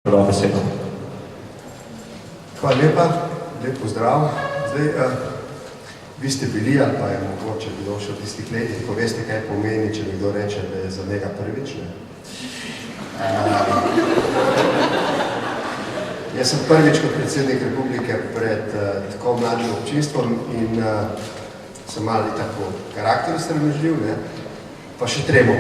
Hvala lepa, lep pozdrav. Zdaj, vi ste bili, ali pa je mogoče bilo še v tistih letih, ko veste, kaj pomeni, če nekdo reče, da je za njega prvič, ne? Jaz sem prvič kot predsednik republike pred tako mladim občinstvom in sem malo tako karakter sramežljiv, ne? Pa še tremo.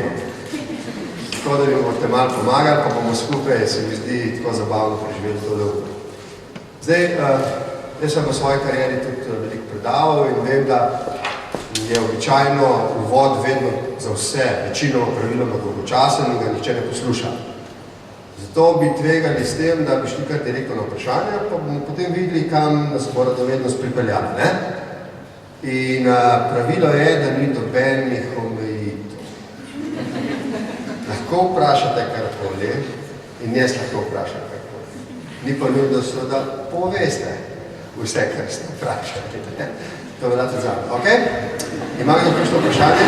Tako da mi boste malo pomagali, pa bomo skupaj, se mi zdi, tako zabavno preživeli to dolgo. Zdaj, jaz sem v svoji karieri tudi veliko predaval in vem, da je običajno uvod vedno za vse, večino praviloma dolgočasen in ga nihče ne posluša. Zato bi tvegali s tem, da bi šli kar direktno na vprašanje, pa bomo potem videli, kam nas bo radovednost pripeljala, ne? In pravilo je, da ni dobenih omejitev. Lahko vprašate karkoli in jaz lahko vprašam karkoli. Ni pa nujno, da poveste vse, kar ste vprašali. To velja tudi zame. Ok? Imam nekaj kakšno vprašanje?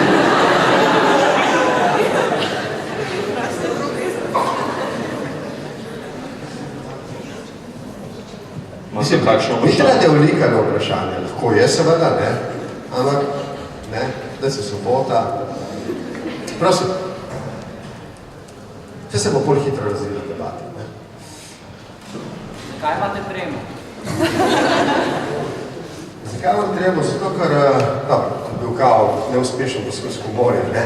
Mislim, ni treba deolikano vprašanje. Lahko je seveda, ne? Ampak, ne? Da se sobota. Prosim. Vse se bo bolj hitro razvila debati, ne? Zakaj imate tremo? Zakaj imam tremo? Zato, ker, dobro, to je bil kao neuspešen poskus humorja, ne?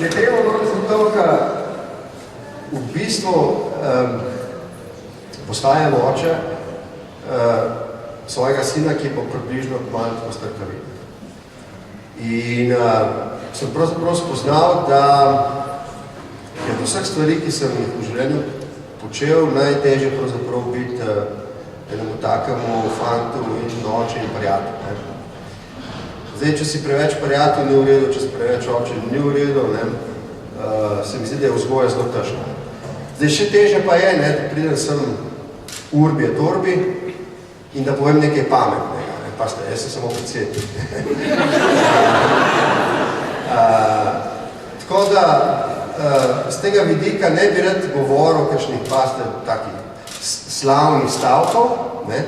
Je tremo zato, ker v bistvu postajamo oče svojega sina, ki je pa približno malo tako strkavit. In sem pravzaprav spoznal, da je od vseh stvari, ki sem jih v življenju počel, najtežje pravzaprav biti enemu takemu fantu in oče in prijatelj. Zdaj, če si preveč prijatelj, ni v redu, če si preveč oče, ni v redu, ne? Se mi zdi, da je vzgoja zelo težka. Zdaj, še težje pa je, ne, da pridem sem urbi et orbi in da povem nekaj pametnega. Ne? Pašte, jaz sem samo predsednik. Tako da, z tega vidika ne bi rad govoril kakšnih pašte takih slavnih stavkov, ne?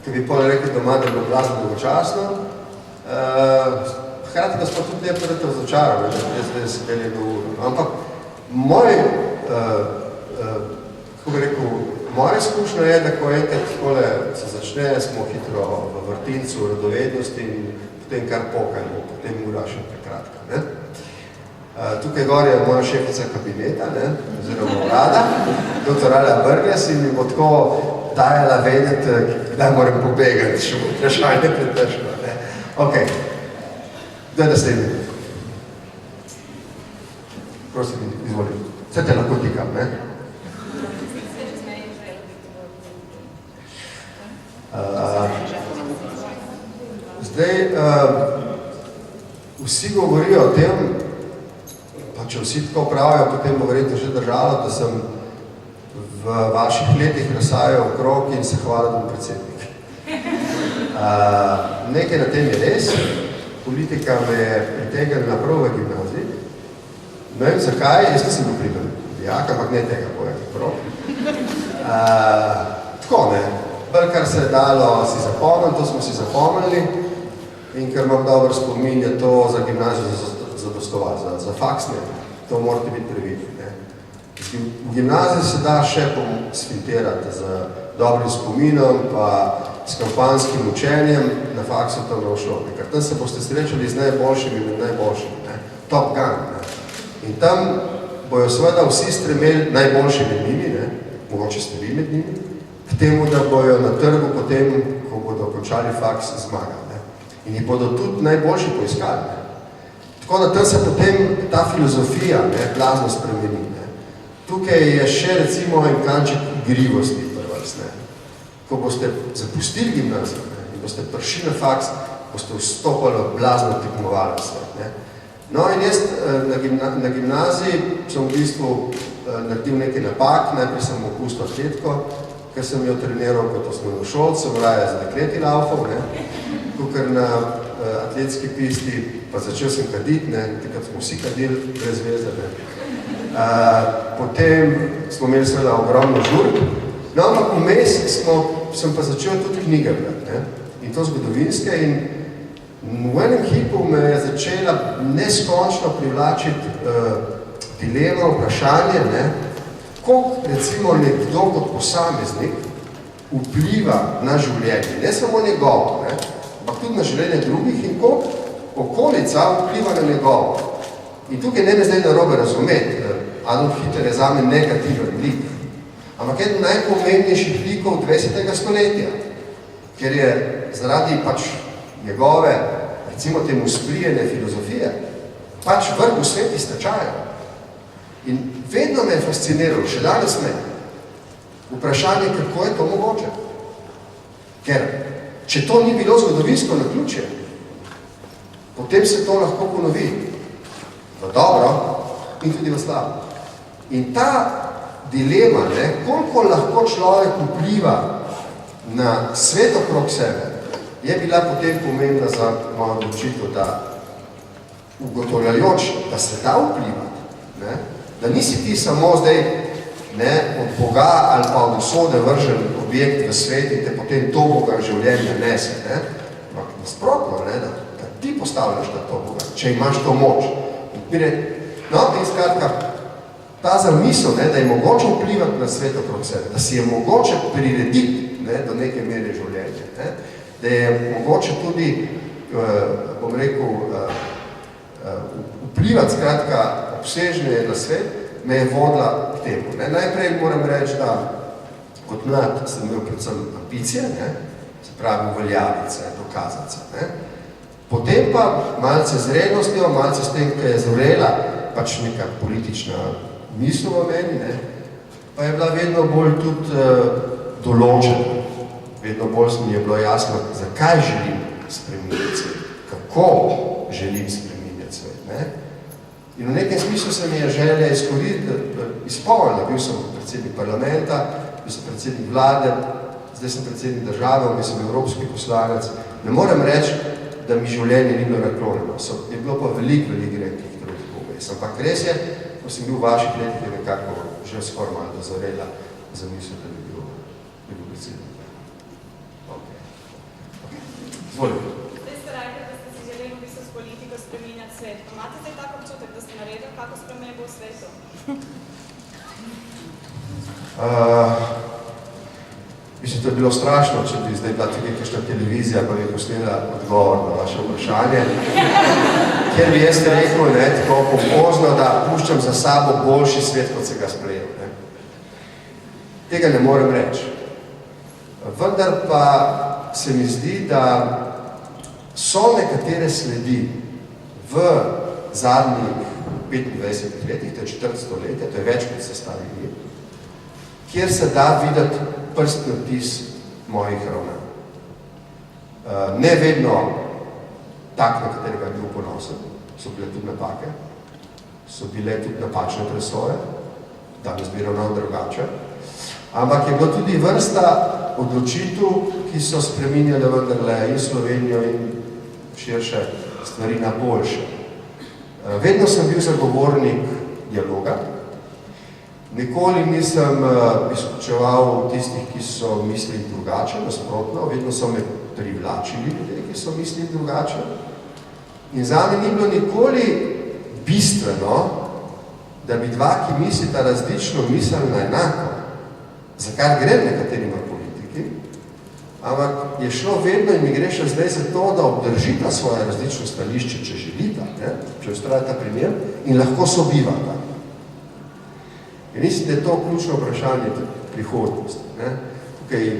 Ki bi potem rekel doma, da je bilo blazno dolgočasno. Hkrati da smo tudi lepo rad razočarali, da se delje do uro. Ampak moja izkušnja je, da ko enkrat se začne, smo hitro v vrtincu radovednosti in potem kar pokajmo, potem ura še prekratka. Ne? Tukaj gor je moja šefica kabineta, ne? Oziroma urada, dr. Alja Brglez, in mi bo tako dajala vedeti, kdaj moram pobegati, še bo vprašanje pretežko. Ok, kdo je naslednji? Prosim, izvolim. Vse te lahko tikam, ne? Zdaj, vsi govorijo o tem, pa če vsi tako pravijo, potem bo verjetno že držalo, da sem v vaših letih razsajal okrog in se hvala, da bom predsednik. Nekaj na tem je res, politika me je pritegnila prav v gimnaziji. Ne vem zakaj, jaz nisem bil primer dijak, ampak ne tega povedati prav. Tako ne, bolj kar se je dalo si zapomniti, to smo si zapomnili in ker imam dober spomin, je to za gimnazijo zadostovati, za faks ne, to morate biti previdni. V gimnaziji se da še sfinterati z dobrim spominom, pa s kampanjskim učenjem na faksu tam na šoli. Ker tam se boste srečali z najboljšimi in najboljšimi, ne? Top gun. Ne? In tam bojo seveda vsi stremeli najboljši med njimi, ne? Mogoče ste vi med njimi, k temu, da bojo na trgu potem, ko bodo končali faks, zmagali. Ne? In jih bodo tudi najboljši poiskali. Ne? Tako da tam se potem ta filozofija, ne, blazno spremeni. Ne? Tukaj je še recimo en kanček igrivosti prvrst, ne? Ko boste zapustili gimnazijo in boste prišli na faks, boste vstopali v blazno tekmovalno svet. Ne? No in jaz na gimnaziji sem v bistvu naredil nekaj napak, najprej sem opustil atletiko, ker sem jo treniral kot osnovnošolc, sem raje z dekleti laufal, ne? Tukaj na atletski pisti, pa začel sem kaditi, takrat smo vsi kadili brez veze. Potem smo imeli seveda ogromno žurb, no, ampak vmes sem pa začel tudi knjige brati, in to zgodovinske, in v enem hipu me je začela neskončno privlačiti dilema, vprašanje, koliko recimo nekdo kot posameznik vpliva na življenje, ne samo njegovo, ampak tudi na življenje drugih in koliko okolica vpliva na njegovo. In tukaj ne me zdaj narobe razumeti, Adolf Hitler je zame negativen lik, ampak eden najpomembnejših likov 20. stoletja, ker je zaradi pač njegove, recimo temu sprijene filozofije, pač vrh v svet iz tečaja. In vedno me je fasciniralo, še danes me, vprašanje, kako je to mogoče. Ker, če to ni bilo zgodovinsko naključje, potem se to lahko ponovi v dobro in tudi v slabo. In ta dilema, koliko lahko človek vpliva na svet okrog sebe, je bila potem pomembna za mojo odločitev, da ugotovljajoč, da se da vplivati, da nisi ti samo zdaj od Boga ali pa od usode vržen objekt v svet in te potem to Boga življenja nese, ampak nasprotno, da ti postavljaš na to Boga, če imaš to moč. No, in skratka, ta zamisel, da je mogoče vplivati na svet okrog sebe, da si je mogoče prirediti do neke mere življenja, da je mogoče tudi, bom rekel, vplivati skratka obsežneje na svet, me je vodila k temu. Najprej moram reči, da kot mlad sem imel predvsem ambicije, se pravi uveljaviti se, dokazati se. Potem pa malce zrednostjo, malce s tem, ki je zorela pač neka politična misel v meni, pa je bila vedno bolj tudi določena. Vedno bolj mi je bilo jasno, zakaj želim spreminjati svet, kako želim spreminjati svet. In v nekem smislu se mi je želja izpolnila. Bil sem predsednik parlamenta, bil sem predsednik vlade, zdaj sem predsednik države, bil sem evropski poslanec. Ne morem reči, da mi življenje ni bilo naklonjeno. Je bilo pa veliko rekih trenutkov vmes. Ampak res je, ko sem bil v vaših letih, je nekako že skoraj malo dozorela za misel, da bi bil predsednik. Zvolim. Zdaj ste rekli, da ste si želeli v bistvu s politiko spreminjati svet. Imate zdaj tako občutek, da ste naredili kako spremembo v svetu? Mislim, to je bilo strašno, če bi zdaj bila tudi kakšna televizija, pa bi posnela odgovor na vaše vprašanje. Kjer bi jaz rekel, tako pompozno, da puščam za sabo boljši svet, kot se ga sprejel. Tega ne morem reči. Vendar pa se mi zdi, da so nekatere sledi v zadnjih 25 letih, to je 4 stoletja, to je več kot se stari mir, kjer se da videti prstni odtis mojih ravnanj. Ne vedno tak, na katerega je bil ponosen, so bile tudi napake, so bile tudi napačne presoje, danes bi ravnal drugače, ampak je bilo tudi vrsta odločitev, ki so spreminjale vendarle in Slovenijo in širše stvari na boljše. Vedno sem bil zagovornik dialoga. Nikoli nisem izključeval tistih, ki so mislili drugače, nasprotno. Vedno so me privlačili ljudje, ki so mislili drugače. In zame ni bilo nikoli bistveno, da bi dva, ki mislita različno, mislili enako, za kar gre nekaterima politiki, ampak je šlo vedno in mi gre še zdaj za to, da obdržita svoje različno stališče, če želita, če ustrajata primer, in lahko sobivata. In mislim, da je to ključno vprašanje prihodnosti. Tukaj je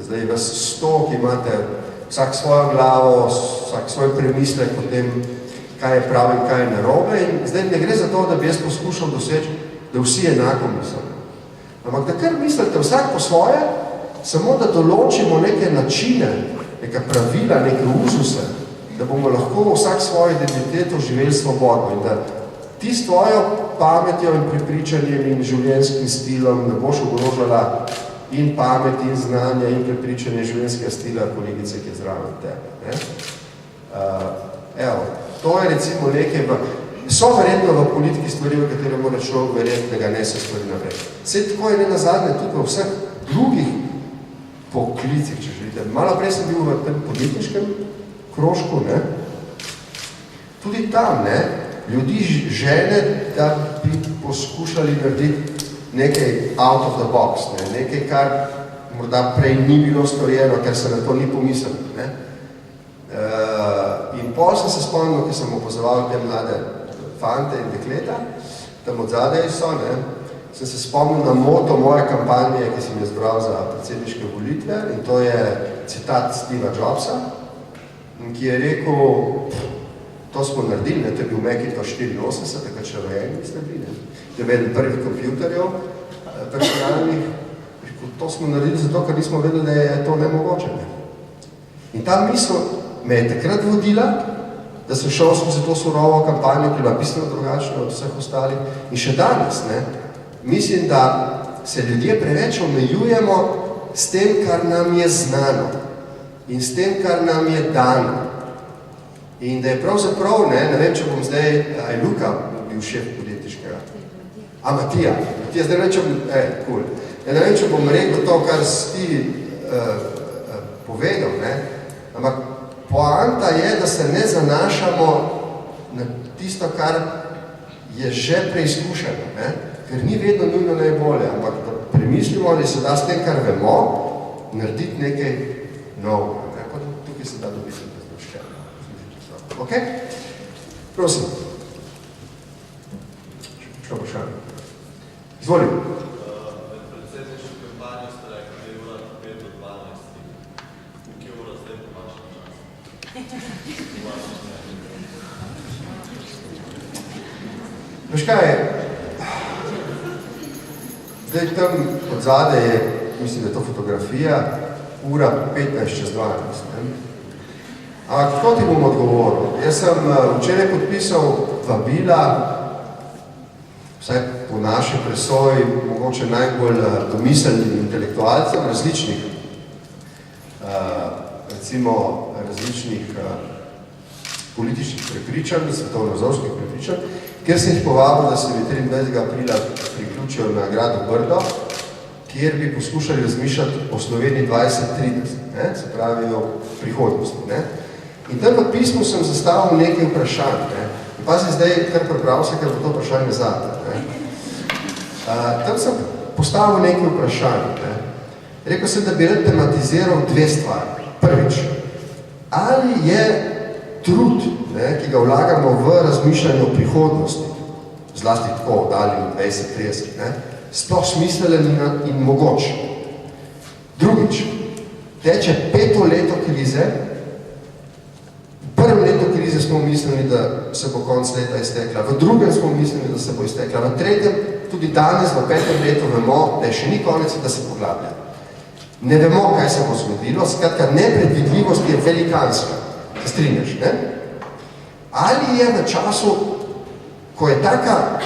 zdaj vas 100, ki imate vsak svojo glavo, vsak svoj premislek o tem, kaj je prav in kaj je narobe. In zdaj ne gre za to, da bi jaz poskušal doseči, da vsi enako mislimo. Ampak da kar mislite vsak po svoje, samo da določimo neke načine, neka pravila, neke uzuse, da bomo lahko vsak svojo identiteto živeli svobodno in da ti s tvojo pametjo in prepričanjem in življenjskim stilom ne boš ogrožala in pamet in znanje in prepričanje življenjskega stila kolegice, ki je zraven tebe. Evo, to je recimo nekaj, so verjetno v politiki stvari, v katere mora človek verjetno, da ga nese stvari naprej. Vse tako je ne nazadnje tudi v vseh drugih poklicih, če želite. Malo prej sem bil v tem podjetniškem krožku, ne? Tudi tam, ne? Ljudi žene, da bi poskušali narediti nekaj out of the box, ne? Nekaj, kar morda prej ni bilo storjeno, ker se na to ni pomislil, ne? In pol sem se spomnil, ker sem opazoval te mlade fante in dekleta, tam od zadaj so, ne? Sem se spomnil na moto moje kampanje, ki sem je zbral za predsedniške volitve, in to je citat Steva Jobsa, ki je rekel, to smo naredili, ne? To je bil Macintosh 84, takrat še rojeni niste bili, ne? To je bil prvih kompjuterjev personalnih, to smo naredili zato, ker nismo vedeli, da je to nemogoče, ne? In ta misel me je takrat vodila, da sem šel skozi to surovo kampanjo, ki je bila bistveno drugačna od vseh ostalih. In še danes, ne, mislim, da se ljudje preveč omejujemo s tem, kar nam je znano in s tem, kar nam je dano. In da je pravzaprav, ne vem, če bom zdaj, Luka bil šef podjetniškega. Matija, zdaj ne vem, če bom, cool. Ne vem, če bom rekel to, kar si ti povedal, ne, ampak poanta je, da se ne zanašamo na tisto, kar je že preizkušeno, ne? Ker ni vedno nujno najbolje, ampak da premislimo, ali se da s tem, kar vemo, narediti nekaj novega. Ne? Pa tukaj se da dobiti razložke. Ok? Prosim. Še vprašanje. Izvolim. Veš kaj, zdaj tam od zadaj je, mislim, da je to fotografija, ura 15:12. Ampak kako ti bom odgovoril? Jaz sem včeraj podpisal vabila, vsaj po naši presoji, mogoče najbolj domiselnim intelektualcem različnih, recimo različnih političnih prepričanj, svetovno-nazorskih prepričanj, kjer sem jih povabil, da se mi 23. aprila priključijo na gradu Brdo, kjer bi poskušali razmišljati o Sloveniji 2030, ne? Se pravi o prihodnosti. Ne? In tam v pismu sem zastavil nekaj vprašanj. Ne? In pa si zdaj kar prepravil se, ker bo to vprašanje zate. Ne? Tam sem postavil nekaj vprašanj. Ne? Rekel sem, da bi rad tematiziral dve stvari. Prvič, ali je trud, ne, ki ga vlagamo v razmišljanje o prihodnosti, zlasti tako oddaljen 20-30, sploh smiselen in mogoč. Drugič, teče 5. leto krize, v prvem letu krize smo mislili, da se bo konc leta iztekla, v drugem smo mislili, da se bo iztekla, v tretjem, tudi danes, v 5. letu vemo, da je še ni konec, da se poglablja. Ne vemo, kaj se bo zgodilo, skratka, nepredvidljivost je velikanska. Se strinjaš, ne? Ali je v času, ko je taka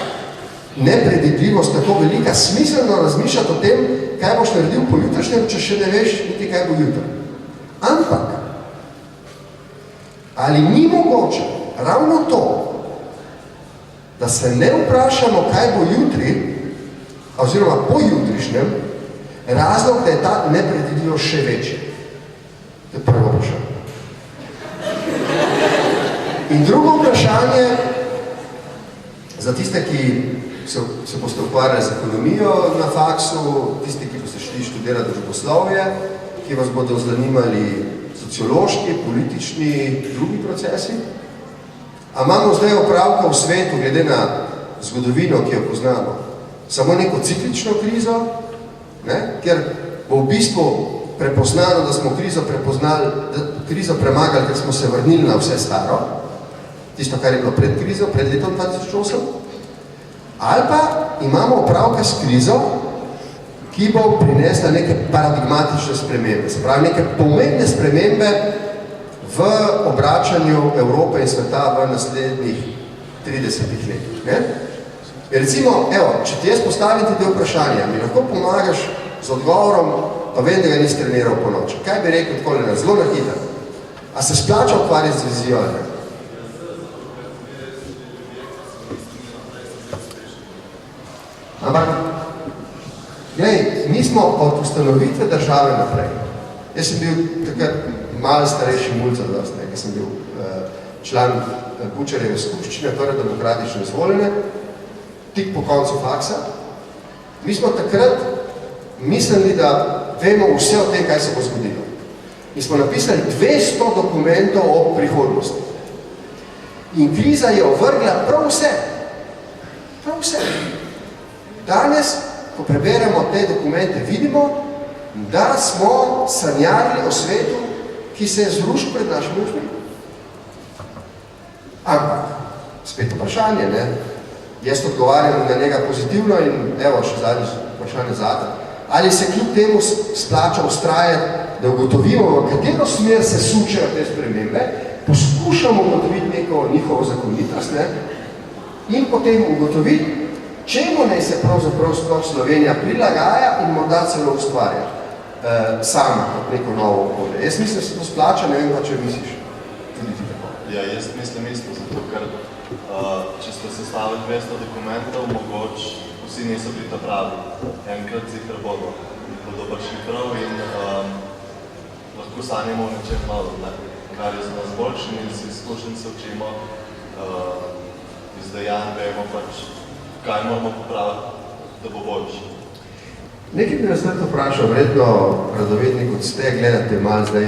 nepredvidljivost tako velika, smiselno razmišljati o tem, kaj boš naredil po jutrašnjem, če še ne veš niti kaj bo jutra. Ampak, ali ni mogoče ravno to, da se ne vprašamo, kaj bo jutri, oziroma po jutrišnjem, razlog, da je ta nepredvidljivost še večja. To je prvo vprašanje. In drugo vprašanje, za tiste, ki se boste ukvarjali z ekonomijo na faksu, tisti, ki boste šli študirati družboslovje, ki vas bodo zanimali sociološki, politični, drugi procesi. A imamo zdaj opravka v svetu, glede na zgodovino, ki jo poznamo, samo neko ciklično krizo, ne? Ker bo v bistvu prepoznano, da smo krizo premagali, ker smo se vrnili na vse staro, tisto, kar je bilo pred krizo, pred letom 2008, ali pa imamo opravka s krizo, ki bo prinesla neke paradigmatične spremembe, se pravi neke pomembne spremembe v obračanju Evrope in sveta v naslednjih 30 letih. Ne? Recimo, evo, če ti jaz postavim te vprašanja, mi lahko pomagaš z odgovorom, pa vem, da ga nisi treniral po noči. Kaj bi rekel takole, zelo na hitro? A se splača ukvarjati z vizijo? Ampak, mi smo od ustanovitve države naprej. Jaz sem bil takrat malo starejši mulj za dost, ker sem bil član Bučarjeve skupščine, prve demokratično izvoljene, tik po koncu faksa. Mi smo takrat mislili, da vemo vse o tem, kaj se bo zgodilo. In smo napisali 200 dokumentov o prihodnosti. In kriza je ovrgla prav vse. Prav vse. Danes, ko preberemo te dokumente, vidimo, da smo sanjarili o svetu, ki se je zrušil pred našimi očmi. Ampak, spet vprašanje, ne? Jaz odgovarjam na njega pozitivno in evo, še zadnji vprašanje zate. Ali se kljub temu splača ustrajati, da ugotovimo, v katero smer se sučejo te spremembe, poskušamo ugotoviti neko njihovo zakonitost, ne? In potem ugotoviti, čemu naj se pravzaprav sploh Slovenija prilagaja in morda celo ustvarja sama kot neko novo okolje. Jaz mislim, da se to splača, ne vem pa, če misliš tudi ti tako. Ja, jaz mislim isto, zato ker če ste sestavili 200 dokumentov, mogoče vsi niso bili ta pravi. Enkrat zihar bodo prišli prav in lahko sanjamo v nečem novem, kar je za nas boljši in z izkušenj se učimo, iz dejanj vemo pač, kaj moramo popraviti, da bo boljši. Nekaj bi nas to vprašal, vredno radovedni kot ste, gledate malo zdaj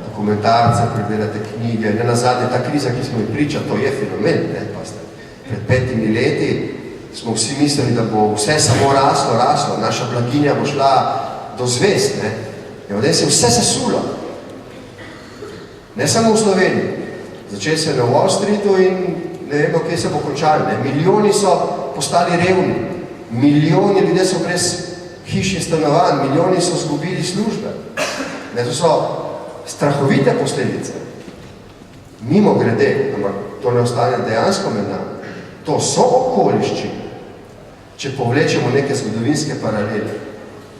dokumentarce, preberate knjige, ne nazadnje ta kriza, ki smo ji priča, to je fenomen, ne, pa ste. Pred 5 leti smo vsi mislili, da bo vse samo raslo, naša blaginja bo šla do zvezd, ne. In odaj se vse sesulo. Ne samo v Sloveniji. Začeli se na Wall Streetu in ne vemo, kje se bo končali, ne. Milijoni so postali revni. Milijoni ljudje so brez hiš in stanovanj, milijoni so izgubili službe. Ne, to so strahovite posledice. Mimo grede, ampak to ne ostane dejansko med nami. To so okoliščine, če povlečemo neke zgodovinske paralele,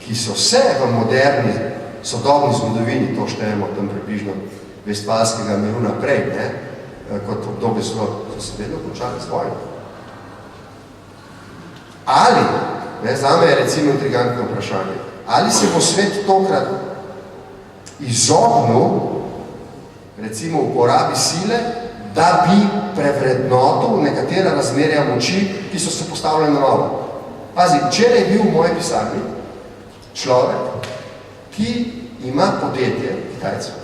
ki so vse v moderni, sodobni zgodovini, to štejemo tam približno Vestfalskega miru naprej, ne, kot obdobje so se vedno končali z vojno. Ali, ne, zame je recimo intrigantno vprašanje, ali se bo svet tokrat izognil, recimo uporabi sile, da bi prevrednotil nekatera razmerja moči, ki so se postavljali na novo. Pazi, včeraj je bil v moji pisarni človek, ki ima podjetje, Kitajcev,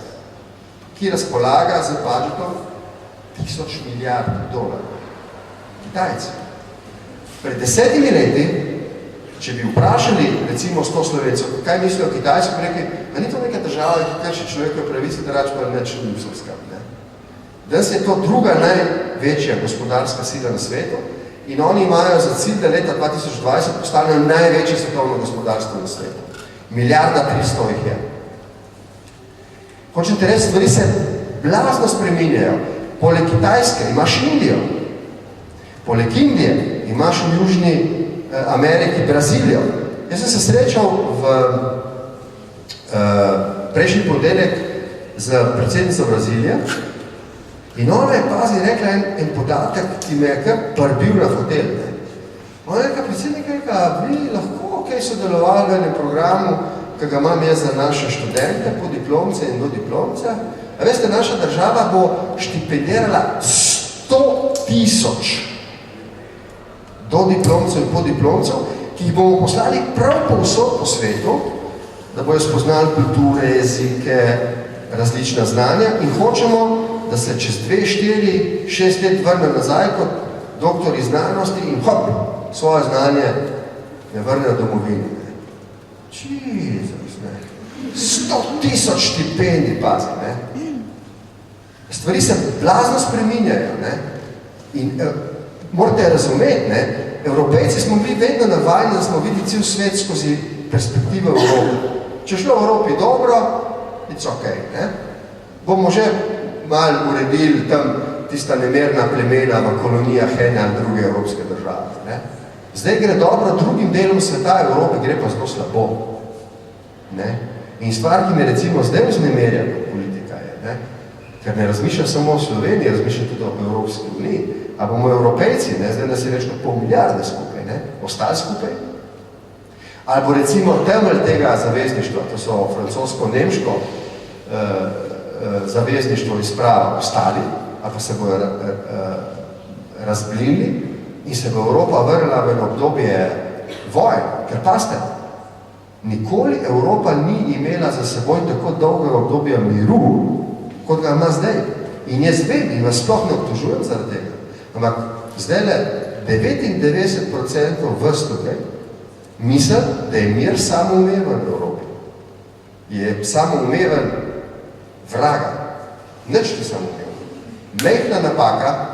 ki razpolaga z budžetom 1000 milijard dolarjev. Kitajcev. Pred 10 leti, če bi vprašali recimo 100 Slovencev, kaj mislijo o Kitajcih, bi rekli, da ni to neka država, ki krši človekove pravice, da rač pa neč ljubsovska. Danes je to druga največja gospodarska sila na svetu in oni imajo za cilj, da leta 2020 postanejo največje svetovno gospodarstvo na svetu. 1,3 milijarde jih je. Hočete reči, stvari se blazno spreminjajo. Poleg Kitajske imaš Indijo. Poleg Indije imaš v Južni Ameriki Brazilijo. Jaz sem se srečal v prejšnji ponedeljek z predsednico Brazilije in ona je pazi rekla en podatek, ki me je kar prbil na fotelj. Ona je rekla, predsednik rekla, vi lahko kaj sodelovali v enem programu, ki ga imam jaz za naše študente, podiplomce in dodiplomce. A veste, naša država bo štipendirala 100,000 dodiplomcev in podiplomcev, ki jih bomo poslali prav povsod po svetu, da bojo spoznali kulture, jezike, različna znanja in hočemo, da se čez 2, 4, 6 let vrne nazaj kot doktori znanosti in hop, svoje znanje ne vrne v domovini. Jezus, ne. 100,000 štipendij, pazi, ne. Stvari se blazno spreminjajo, ne. In morate razumeti, ne, Evropejci smo bili vedno navajeni, da smo videli cel svet skozi perspektivo Evrope. Če šlo v Evropi dobro, it's ok, ne. Bomo že malo uredili tam tista nemerna plemena v kolonijah ene ali druge evropske države, ne. Zdaj gre dobro drugim delom sveta Evrope, gre pa zelo slabo, ne. In stvar, ki me recimo zdaj vznemerja politika je, ne, ker ne razmišlja samo o Sloveniji, razmišlja tudi o Evropski uniji. A bomo Evropejci, ne, zdaj nas je več kot 500 milijarde skupaj, ne, ostali skupaj, ali bo recimo temelj tega zavezništva, to so francosko-nemško zavezništvo izprava ostali, ali pa se bojo razblinili in se bo Evropa vrnila v obdobje vojn, ker paste, nikoli Evropa ni imela za seboj tako dolgega obdobja miru, kot ga ima zdaj. In jaz vem, in vas sploh ne obtožujem zaradi tega, ampak zdaj le 99% vrst tukaj misel, da je mir samoumeven v Evropi. Je samoumeven vraga. Nič ni samoumeven. Mejhna napaka,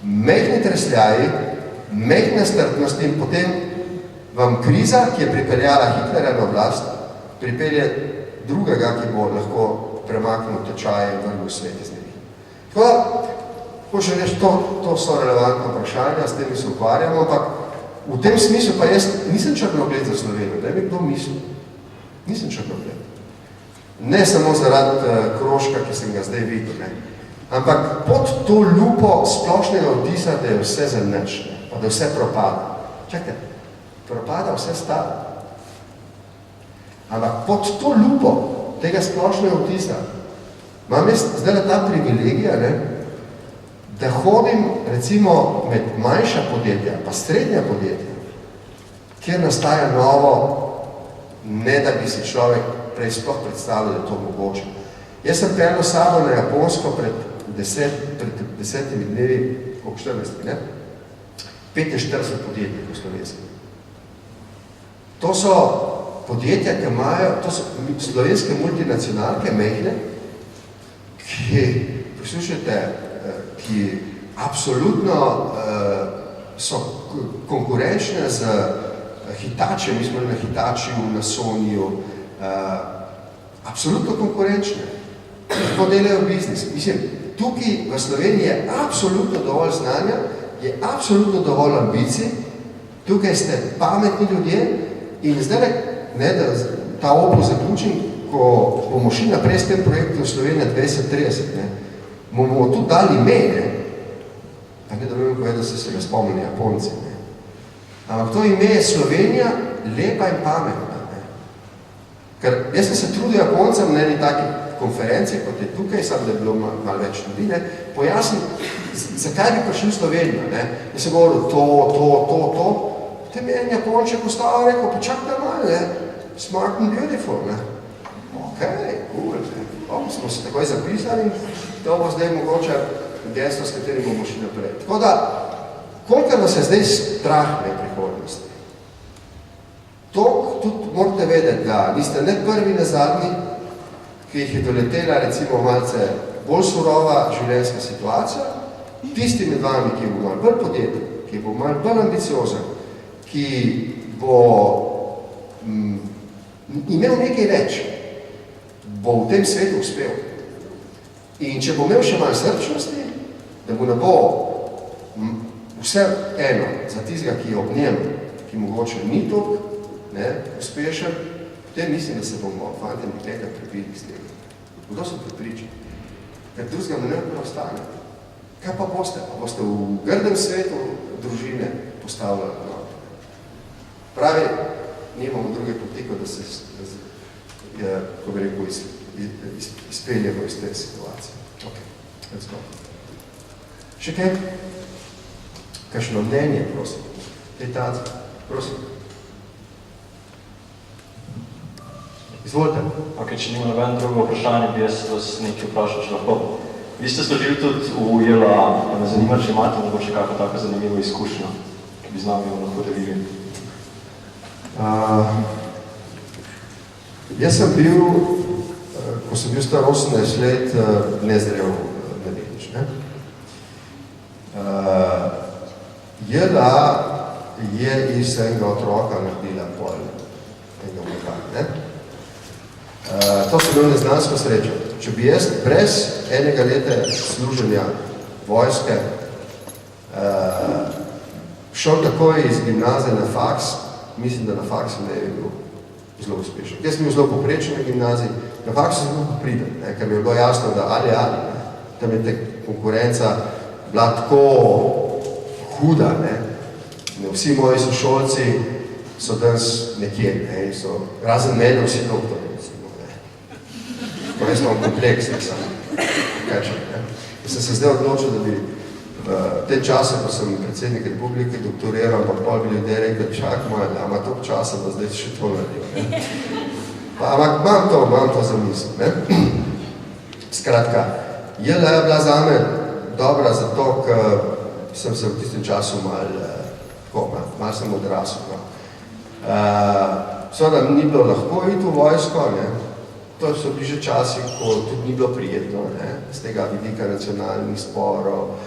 mejhni tresljaji, mejhne strpnosti in potem vam kriza, ki je pripeljala Hitlerja na oblast, pripelje drugega, ki bo lahko premaknil tečaje in vrnil svet iz njih. Tako da, hoče reči, to so relevantne vprašanja, s temi se ukvarjamo, ampak v tem smislu pa jaz nisem črnogled za Slovenijo, da bi kdo mislil. Nisem črnogled. Ne samo zaradi krožka, ki sem ga zdaj videl, ne. Ampak pod to lupo splošnega vtisa, da je vse za nič, pa da vse propada. Čakajte, propada vse stalo. Ampak pod to lupo tega splošnega vtisa imam jaz zdaj ta privilegija, ne, da hodim recimo med manjša podjetja, pa srednja podjetja, kjer nastaja novo, ne da bi si človek prej sploh predstavljal, da je to mogoče. Jaz sem peljal sabo na Japonsko pred 10 dnevi, koliko 14, ne? 45 podjetij v Slovenski. To so podjetja, ki imajo, to so slovenske multinacionalke, mejhne, ki, poslušajte, ki absolutno so konkurenčne z Hitačijem, mi smo na Hitačiju, na Sonyju, absolutno konkurenčne. Tako delajo biznis. Mislim, tukaj v Sloveniji je absolutno dovolj znanja, je absolutno dovolj ambicij, tukaj ste pametni ljudje in zdaj, ne, da ta opol zaključim, ko bomo šli naprej s tem projektom Slovenija 2030, ne, bomo tudi dali ime, ne, pa ne da vem povedati, da se ga spomnili Japonci, ne. Ampak to ime je Slovenija lepa in pametna, ne. Ker jaz sem se trudil Japoncem na eni taki konferenci, kot je tukaj, sam da je bilo malo več ljudi, ne, pojasnim, zakaj bi prišli v Slovenijo, ne. Jaz sem govoril to, potem je en Japonček postavil, rekel, pa čakaj malo, ne, smart and beautiful, ne. Okej, cool, ne. Smo se takoj zapisali in to bo zdaj mogoče gesto, s katerim bomo šli naprej. Tako da, koliko nas je zdaj strah ne prihodnosti? To tudi morate vedeti, da niste ne prvi, ne zadnji, ki jih je doletela recimo malce bolj surova življenjska situacija, tisti med vami, ki bo malo bolj podjeten, ki bo malo bolj ambiciozen, ki bo imel nekaj več, bo v tem svetu uspel. In če bo imel še malo srčnosti, da bo ne bo vse eno za tistega, ki je ob njem, ki mogoče ni toliko uspešen, potem mislim, da se bomo fante nekaj prepili s tega. Kdo so pripričani? Ker drugega ne preostane. Kaj pa boste? Pa boste v grdem svetu družine postavljali noto. Pravi, nimamo druge poti, kot da se ko bi rekel, izpeljemo iz te situacije. Ok, let's go. Še kaj? Kakšno mnenje, prosim? Tej prosim. Izvolite. Ok, če nima noben drugo vprašanje, bi jaz vas nekaj vprašal, če lahko. Vi ste služili tudi v JLA, pa me zanima, če imate mogoče kako tako zanimivo izkušnjo, ki bi z nami lahko delili. Jaz sem bil, ko sem bil star 18 let, nezrel mladenič. JLA je iz enega otroka naredila pol enega moža. To so bilo neznansko srečo. Če bi jaz brez enega leta služenja vojske šel takoj iz gimnazije na faks, mislim, da na faksu ne bi bil zelo uspešen. Jaz sem bil zelo poprečen na gimnaziji, na faksu sem bil popriden, ker mi je bilo jasno, da ali, tam je konkurenca bila tako huda, Vsi moji sošolci so danes nekje, ne, so razen mene vsi doktori, recimo, ne. To res imam kompleks, ne sam. Kačem, ne. Sem se zdaj odločil, da bi v tem času, ko sem predsednik republike doktoriral, ampak pol bi ljudje rekli, čak moja, da ima toliko časa, da zdaj še to naredil, ne. Ampak imam to za misel, ne. Skratka, JLA je bila zame dobra zato, ker sem se v tistem času malo sem odrasel. No. Seveda ni bilo lahko iti v vojsko, ne. To so bili že časi, ko tudi ni bilo prijetno, ne, z tega vidika nacionalnih sporov.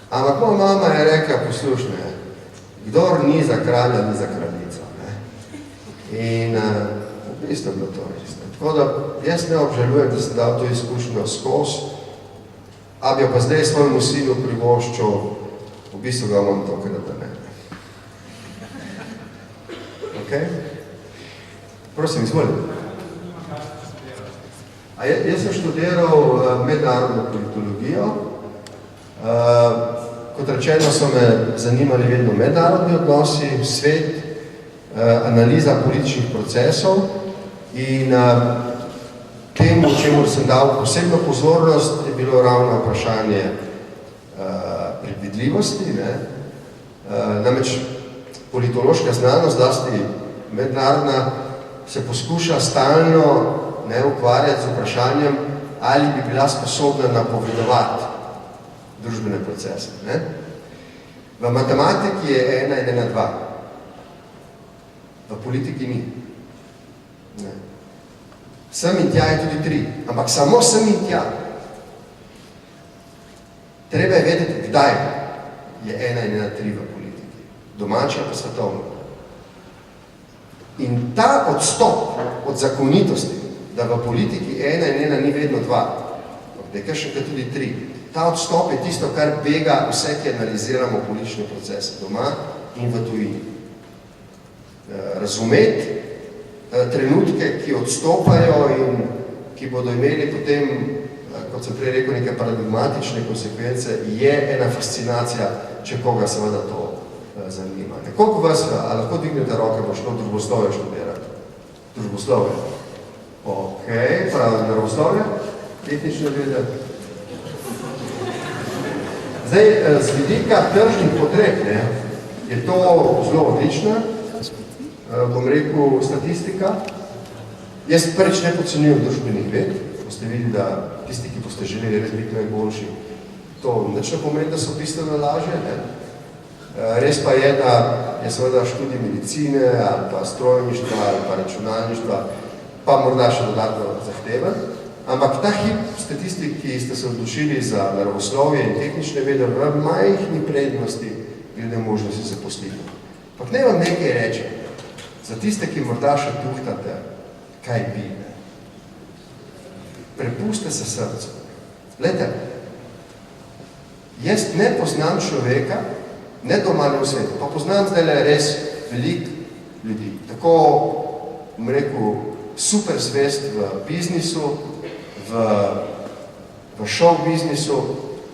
Ampak moja mama je rekla, poslušaj, kdor ni za kralja, ni za kraljico. Ne. In v bistvu je bilo to res. Ne. Tako da jaz ne obžalujem, da sem dal to izkušnjo skozi, a bi jo pa zdaj svojemu sinu privoščil, v bistvu ga imam to, da ne. Ok? Prosim, izvolim. Jaz sem študiral mednarodno politologijo. Kot rečeno, so me zanimali vedno mednarodni odnosi, svet, analiza političnih procesov in temu, čemu sem dal posebno pozornost, je bilo ravno vprašanje predvidljivosti. Ne? Namreč politološka znanost, zlasti mednarodna, se poskuša stalno ukvarjati z vprašanjem, ali bi bila sposobna napovedovati družbene procese. Ne? V matematiki je 1 in 1 2. V politiki ni. Ne. Sem in tja je tudi 3, ampak samo sem in tja. Treba je vedeti, kdaj je 1 in 1 3 v politiki. Domača pa svetovna. In ta odstop od zakonitosti, da v politiki 1 in 1 ni vedno 2, nekaj še tudi 3. Ta odstop je tisto, kar bega vse, ki analiziramo politične procese doma in v tujini. Razumeti trenutke, ki odstopajo in ki bodo imeli potem, kot sem prej rekel, neke paradigmatične konsekvence, je ena fascinacija, če koga seveda to zanima. Koliko vas, a lahko dvignete roke, bo šlo družboslovje študirati? Družboslovje. Ok, pravi naravoslovje, tehnične vede. Zdaj, z vidika tržnih potreb, ne, je to zelo odlična, bom rekel, statistika. Jaz prvič ne podcenjujem družbenih ved, boste videli, da tisti, ki boste želeli res biti najboljši, to nič ne pomeni, da so bistveno lažje. Ne. Res pa je, da je seveda študij medicine ali pa strojništva ali pa računalništva pa morda še dodatno zahteven. Ampak ta hip statistik, ki ste se odločili za naravoslovje in tehnične vede, v majhni prednosti glede možnosti zaposlitev. Ampak ne vam nekaj reče, za tiste, ki morda še tuhtate, kaj bi. Prepuste se srcu. Glejte, jaz ne poznam človeka, ne doma ne v svetu, pa poznam zdaj res veliko ljudi. Tako, bom rekel, super zvest v biznisu, v show biznisu,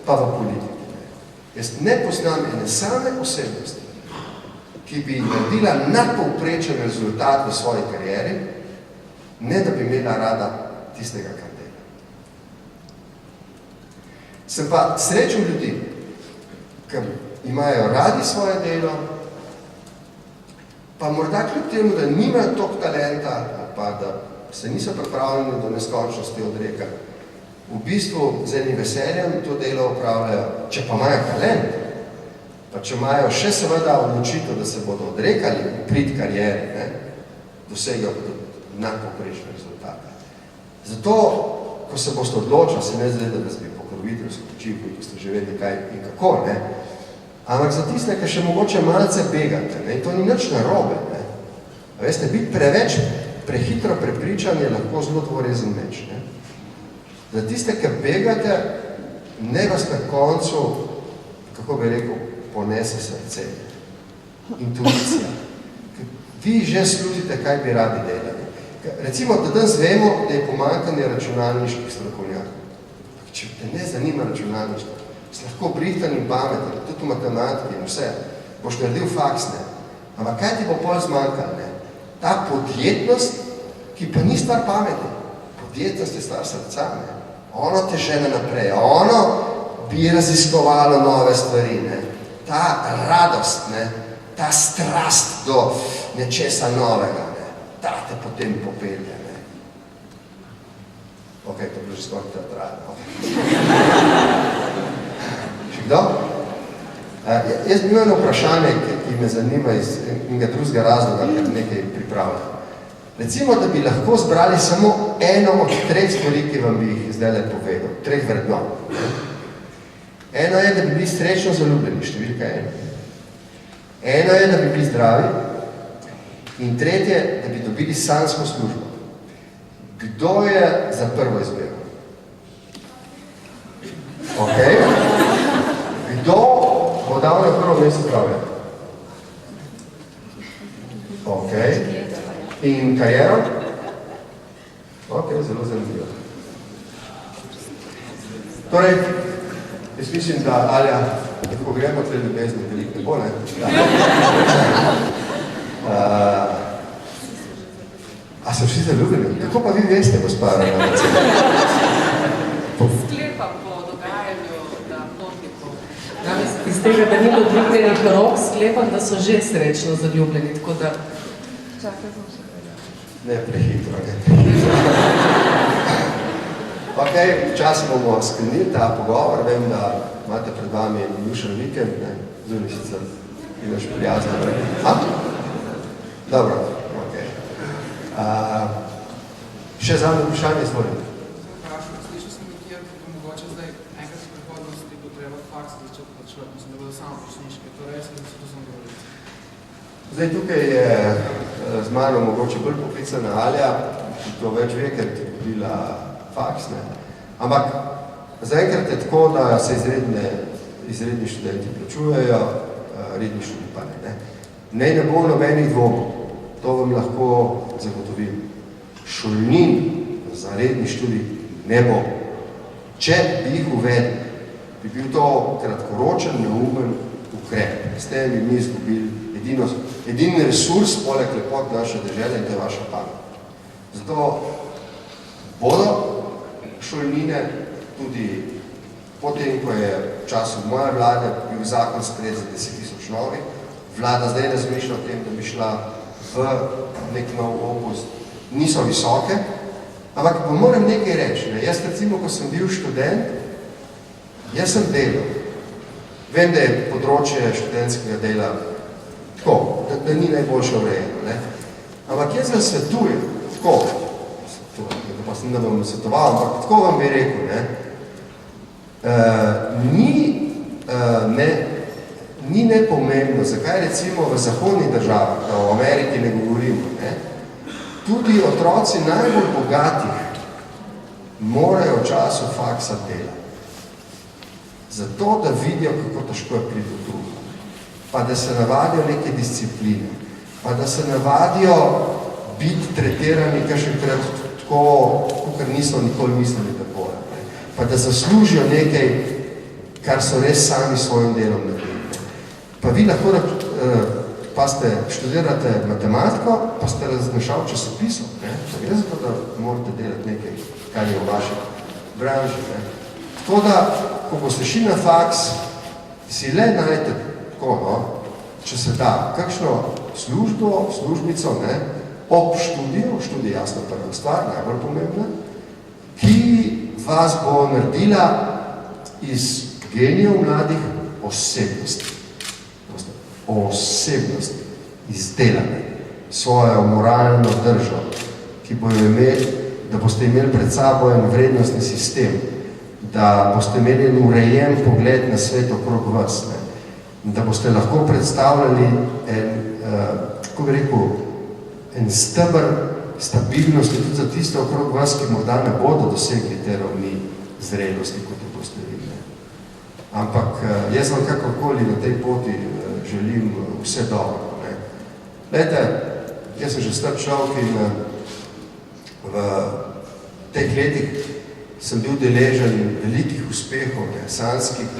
pa v politiki. Jaz ne poznam ene same osebnosti, ki bi naredila nadpovprečen rezultat v svoji karieri, ne da bi imela rada tistega, kar dela. Sem pa srečen ljudi, ki imajo radi svoje delo, pa morda kljub temu, da nimajo toliko talenta, pa da se niso pripravljeni do neskončnosti odrekati. V bistvu z enim veseljem to delo opravljajo, če pa imajo talent, pa če imajo še seveda odločitev, da se bodo odrekali v prid karieri, ne, dosegajo nadpovprečne rezultate. Zato, ko se boste odločili, se ne zdaj, da vas bi pokroviteljsko učil, ko ste že vedeli kaj in kako, ne, ampak za tiste, ki še mogoče malce begate, ne, in to ni nič narobe, ne. Veste, biti preveč prehitro prepričan je lahko zelo dvorezen meč. Ne? Za tiste, ki begate, ne vas na koncu, kako bi rekel, ponese srce. Intuicija. Vi že slutite, kaj bi radi delali. Recimo, da danes vemo, da je pomanjkanje računalniških strokovnjakov. Če te ne zanima računalništvo, si lahko brihtan in pameten, tudi v matematiki in vse, boš naredil faks, ne. Ampak kaj ti bo pol zmanjkalo, ne? Ta podjetnost, ki pa ni stvar pameti. Podjetnost je stvar srca, ne. Ono te žene naprej, ono bi raziskovalo nove stvari, ne. Ta radost, ne, ta strast do nečesa novega, ne, ta te potem popelje, ne. Ok, to bi že skoraj teatralno. Še kdo? Jaz bi imel eno vprašanje, ki me zanima iz enega drugega razloga, ker nekaj pripravljam. Recimo, da bi lahko zbrali samo eno od 3 stvari, ki vam bi jih zdaj povedal, 3 vrednot. Eno je, da bi bili srečno zaljubljeni, številka 1. Eno je, da bi bili zdravi. In tretje, da bi dobili sanjsko službo. Kdo je za prvo izbiro? Ok. Kdo bo dal na prvo mesto zdravje? Ok. In kariero? Ok, zelo zanimivo. Torej, jaz mislim, da Alja, ko gremo tle ljubezni, veliko ne bo, ne? A so vsi zaljubljeni? Kako pa vi veste, gospa Ravnavec? Sklepam po dogajanju na potniku. Iz tega, da ni odljubljenih rok, sklepam, da so že srečno zaljubljeni, tako da... Čakaj, sem še Ne, prehitro, ne, prehitro. Ok, včasih bomo sklenili ta pogovor, vem, da imate pred vami Jušen vikend, ne, zunaj sicer imaš prijazno, ne? Ha? Dobro, ok. Še zadnje vprašanje, izvolite. Slišal sem nekje, da bo mogoče zdaj enkrat v prihodnosti bo treba faks začeti plačevati, mislim, da bodo samo počniške, to res, da se to sem govorili. Zdaj tukaj je z mano mogoče bolj poklicana Alja, ki to več ve, ker je dobila faks, ne. Ampak zaenkrat je tako, da se izredni študenti plačujejo, redni študij pa ne. Ne bo nobenih dvomov, to vam lahko zagotovim. Šolnin za redni študij ne bo. Če bi jih uvedli, bi bil to kratkoročen, neumen ukrep. S tem bi mi izgubili edini resurs, poleg lepot naše države, in to je vaša pamet. Zato bodo šolnine tudi potem, ko je v času moje vlade bil zakon sprejet za 10 000 novih, vlada zdaj razmišlja o tem, da bi šla v nek nov opus. Niso visoke, ampak pa moram nekaj reči. Ne? Jaz recimo, ko sem bil študent, jaz sem delal. Vem, da je področje študentskega dela tako, da ni najboljše urejeno, ne? Ampak jaz vam svetujem, tako, pa sem da vam svetoval, ampak tako vam bi rekel, ne? Ni nepomembno, zakaj recimo v zahodnih državah, da v Ameriki ne govorimo, ne? Tudi otroci najbolj bogatih morajo v času faksa delati. Zato, da vidijo, kako težko je priti do druga. Pa da se navadijo neke discipline. Pa da se navadijo biti tretirani kakšenkrat tako, kakor niso nikoli mislili, da bojo. Pa da zaslužijo nekaj, kar so res sami svojim delom naredili. Pa vi lahko pa ste študirate matematiko, pa ste razmešali časopisov. To gre zato, da morate delati nekaj, kar je v vaši branži. Tako da, ko boste šli na faks, si le najdete tako, no, če se da, kakšno službo, službico, ne, ob študiju, študij jasno prva stvar, najbolj pomembna, ki vas bo naredila iz genijev mladih osebnosti. Osebnosti, izdelane, svojo moralno držo, ki bojo imeli, da boste imeli pred sabo en vrednostni sistem, da boste imeli en urejen pogled na svet okrog vas, ne? Da boste lahko predstavljali kako bi rekel, en stebr stabilnosti tudi za tiste okrog vas, ki morda ne bodo dosegli te ravni zrelosti, kot jo boste videli. Ampak jaz vam kakorkoli na tej poti želim vse dobro. Glejte, jaz sem že star človek in v teh letih sem bil deležen velikih uspehov, sanjskih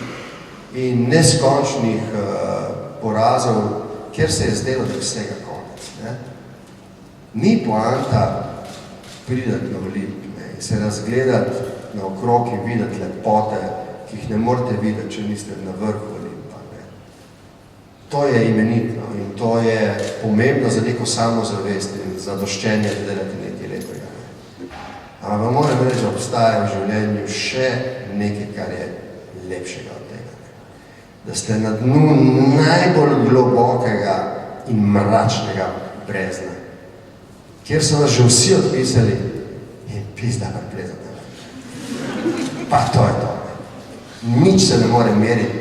in neskončnih porazov, kjer se je zdelo, da je vsega konec. Ne? Ni poanta pridati na Olimp in se razgledati naokrog in videti lepote, ki jih ne morete videti, če niste na vrhu Olimpa. Ne? To je imenitno in to je pomembno za neko samozavest in zadoščenje delati nekaj lepega. Ampak vam moram reči, da obstaja v življenju še nekaj, kar je lepšega od tega. Da ste na dnu najbolj globokega in mračnega brezna, kjer so vas že vsi odpisali in pizda preplezate. Pa to je to. Nič se ne more meriti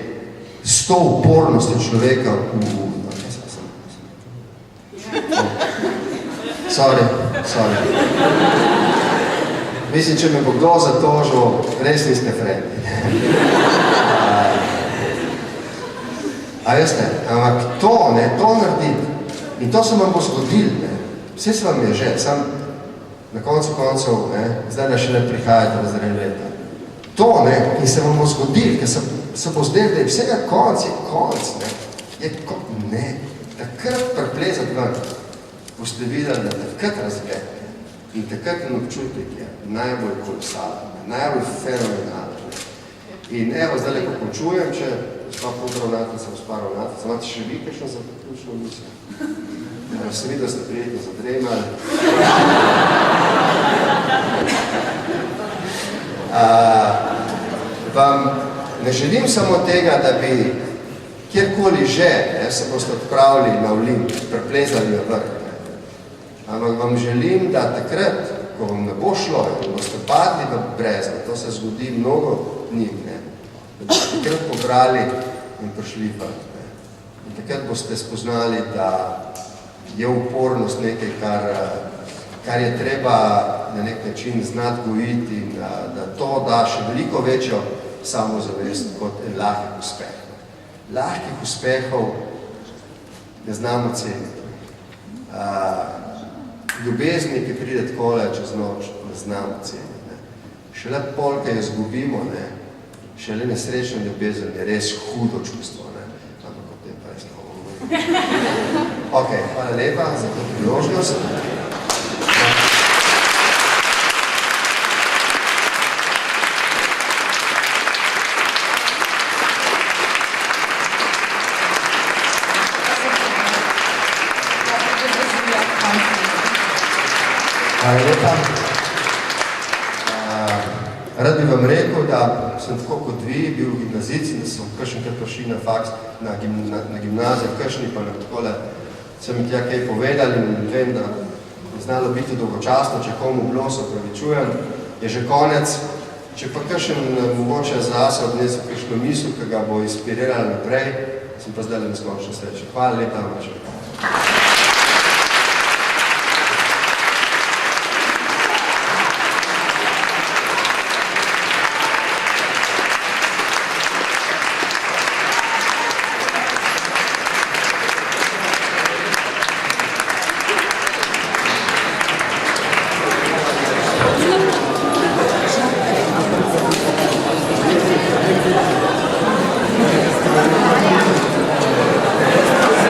s to upornostjo človeka Sorry. Mislim, če me bo kdo zatožil, res niste frendi. A veste, ampak to narediti in to se vam bo zgodilo, vse se vam je že, sam na koncu koncev, zdaj da še ne prihajate v zrem leta. To, in se vam bo zgodilo, ker se bo zdel, da je vsega konc, takrat preplezati ven, boste videli, da takrat razgled in takrat občutek je najbolj kolosalen, najbolj fenomenalen. In evo, zdaj ko končujem, če gospa podravnateljica, gospa ravnateljica, imate še vi kakšno zaključno misel? Se vidi, da ste prijetno zadremali. Vam ne želim samo tega, da bi kjerkoli že se boste odpravili na Olimp, preplezali na vrh. Ampak vam želim, da takrat, ko vam ne bo šlo, da boste padli v brezno, to se zgodi mnogo dni, da boste takrat pobrali in prišli ven. In takrat boste spoznali, da je upornost nekaj, kar je treba na nek način znati gojiti in da to da še veliko večjo samozavest kot en lahkih uspehov. Lahkih uspehov ne znamo ceniti. Ljubezni, ki pride takole čez noč, ne znamo ceniti. Šele pol, ki jo izgubimo, šele nesrečna ljubezen je res hudo čustvo. Ampak o tem pa res ne bomo govorili. Ok, hvala lepa za to priložnost. Hvala lepa. Rad bi vam rekel, da sem tako kot vi bil v gimnazici, da sem kakšenkrat prišli na faks, na gimnazijo, kakšni pa takole sem mi tja kaj povedali in vem, da je znalo biti dolgočasno, če komu bilo, se opravičujem, je že konec. Če pa kakšen mogoče zase odnesel kakšno misel, ki ga bo inspirirala naprej, sem pa zdaj neskončno srečen. Hvala lepa.